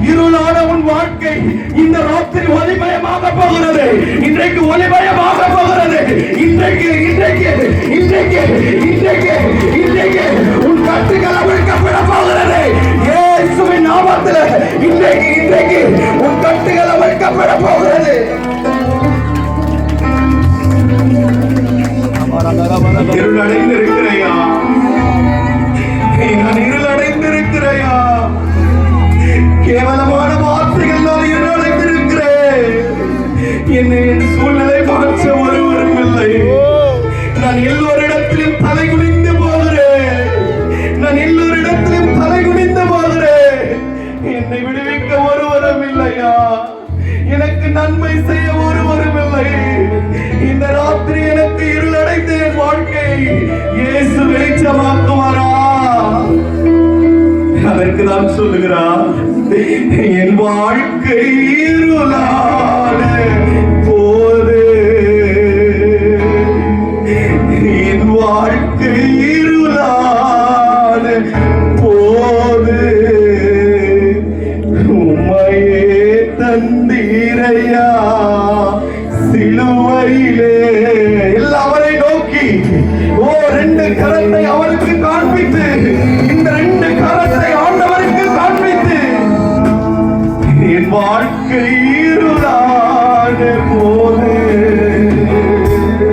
இருளான உன் வாழ்க்கை இந்த ராத்திரி ஒளிமயமாக போகிறது. இன்றைக்கு ஒளிமயமாக போகிறது. இன்றைக்கு இன்றைக்கு இன்றைக்கு இன்றைக்கு இன்றைக்கு உன் கட்டுகள் அவிழ்க்கப்பட போகிறது. இயேசுவின் நாமத்தில் இன்றைக்கு இன்றைக்கு உன் கட்டுகள் அவிழ்க்கப்பட போகிறது. இருளடைந்திருக்கிறையா? நான் இருளடைந்திருக்கிறையா? கேவலமான வார்த்தைகள் நான் இருளடைந்திருக்கிறேன். என்னை என் சூழ்நிலை மாற்ற ஒருவரும் இல்லை. நான் எல்லோரிடத்திலும் தலை குனிந்து போகிறேன். நான் எல்லோரிடத்திலும் தலை குனிந்து போகிறேன். என்னை விடுவிக்க ஒருவரும் இல்லையா? எனக்கு நன்மை செய்ய ஒருவரும் இல்லை. இந்த ராத்திரி எனக்கு இருளடைந்த என் வாழ்க்கை இயேசு வெளிச்சமாக்குவாரா? அதற்கு நான் சொல்லுகிறான், என் வாழ்க்கை இருளான போது, என் வாழ்க்கை இருளான போது உம்மையே தந்தீரையா சிலுவையிலே. அவரை நோக்கி ரெண்டு கரத்தை அவருக்கு காண்பித்து